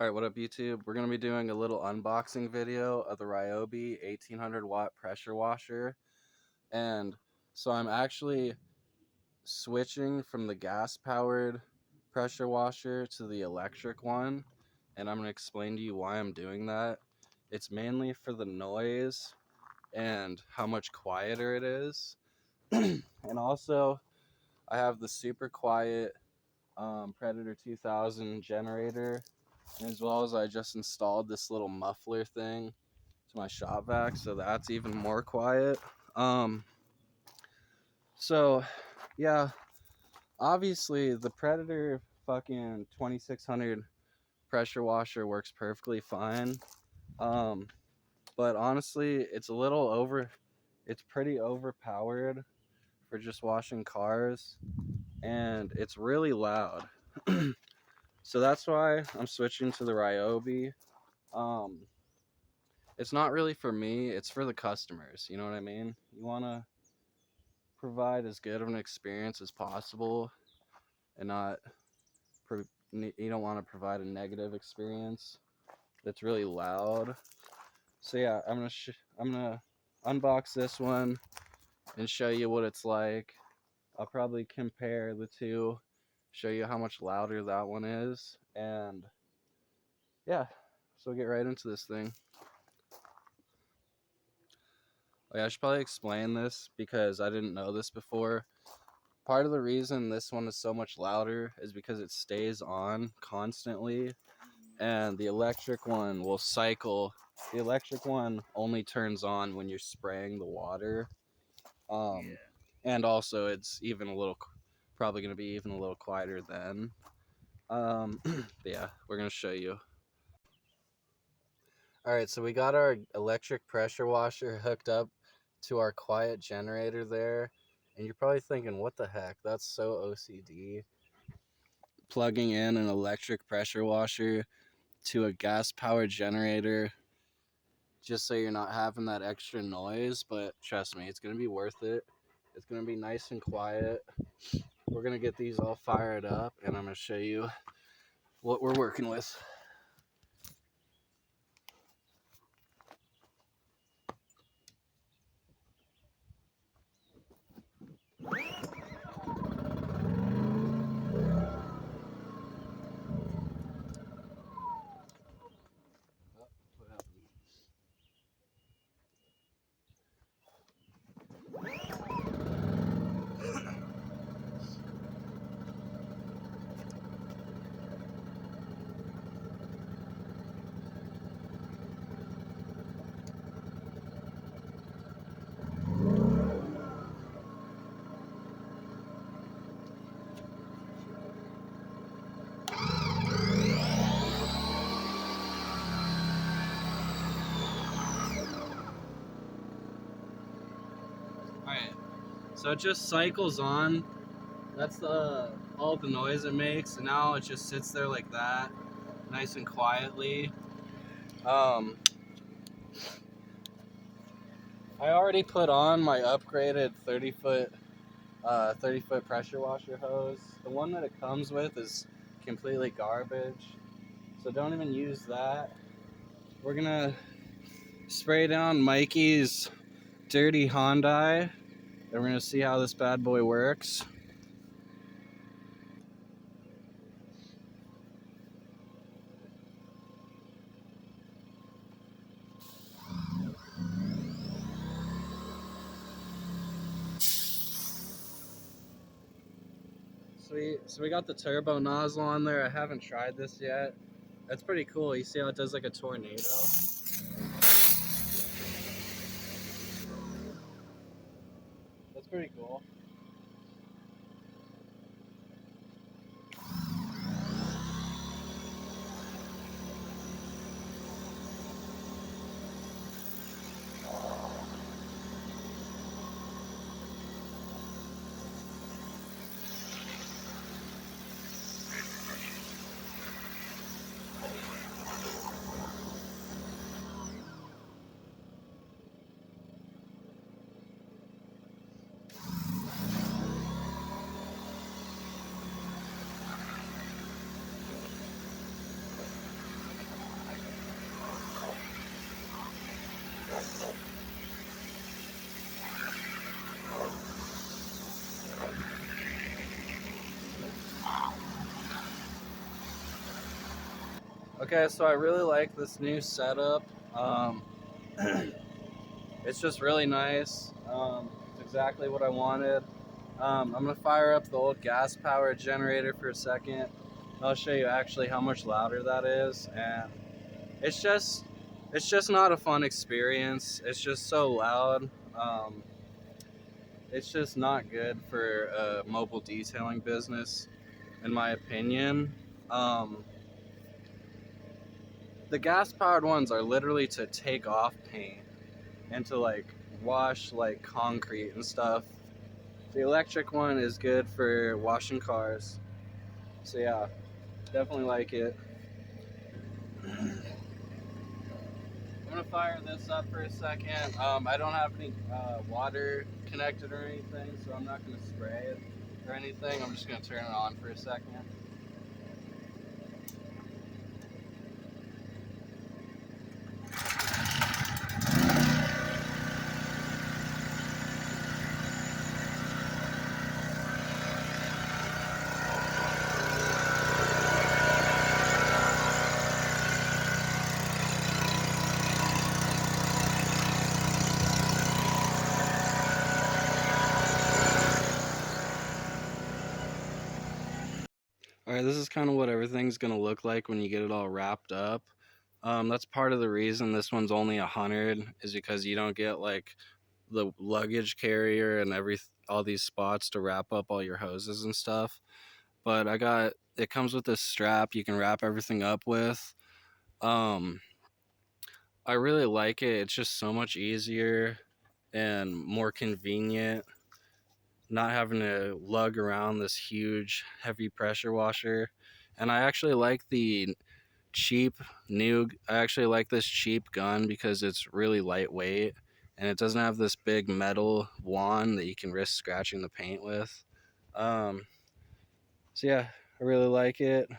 Alright, what up YouTube? We're going to be doing a little unboxing video of the Ryobi 1800 watt pressure washer. And so I'm actually switching from the gas powered pressure washer to the electric one. And I'm going to explain to you why I'm doing that. It's mainly for the noise and how much quieter it is. And also I have the super quiet Predator 2000 generator, as well as I just installed this little muffler thing to my shop vac, so that's even more quiet. So yeah, obviously the Predator fucking 2600 pressure washer works perfectly fine. But honestly, it's pretty overpowered for just washing cars, and it's really loud. So that's why I'm switching to the Ryobi. Um, it's not really for me, it's for the customers, you know what I mean? You want to provide as good of an experience as possible and not you don't want to provide a negative experience that's really loud. So yeah, I'm gonna unbox this one and show you what it's like. I'll probably compare the two, show you how much louder that one is, and yeah, so we'll get right into this thing. I should probably explain this because I didn't know this before. Part of the reason this one is so much louder is because it stays on constantly, and the electric one will cycle. The electric one only turns on when you're spraying the water. And also it's even a little, probably going to be even a little quieter then. Yeah, we're going to show you. All right, so we got our electric pressure washer hooked up to our quiet generator there. And you're probably thinking, what the heck? That's so OCD. Plugging in an electric pressure washer to a gas powered generator just so you're not having that extra noise. But trust me, it's going to be worth it. It's going to be nice and quiet. We're going to get these all fired up, and I'm going to show you what we're working with. Alright, so it just cycles on. That's all the noise it makes, and now it just sits there like that, nice and quietly. I already put on my upgraded 30-foot pressure washer hose. The one that it comes with is completely garbage, so don't even use that. We're gonna spray down Mikey's dirty Hyundai, and we're gonna see how this bad boy works. Sweet. So we got the turbo nozzle on there. I haven't tried this yet. That's pretty cool. You see how it does like a tornado? That's pretty cool. Okay, so I really like this new setup. It's just really nice. It's exactly what I wanted. I'm gonna fire up the old gas powered generator for a second. I'll show you actually how much louder that is, and it's just it's just not a fun experience. It's just so loud. Um, it's just not good for a mobile detailing business, in my opinion. Um, the gas powered ones are literally to take off paint and to like wash like concrete and stuff. The electric one is good for washing cars. So yeah, definitely like it. I'm gonna fire this up for a second. I don't have any water connected or anything, so I'm not gonna spray it or anything. I'm just gonna turn it on for a second. All right, this is kind of what everything's gonna look like when you get it all wrapped up. That's part of the reason this one's only 100 is because you don't get like the luggage carrier and all these spots to wrap up all your hoses and stuff. But it comes with this strap you can wrap everything up with. Um, I really like it. It's just so much easier and more convenient not having to lug around this huge heavy pressure washer. And I actually like this cheap gun because it's really lightweight and it doesn't have this big metal wand that you can risk scratching the paint with. Um, so yeah, I really like it.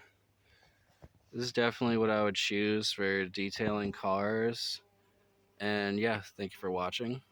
This is definitely what I would choose for detailing cars. And yeah, thank you for watching.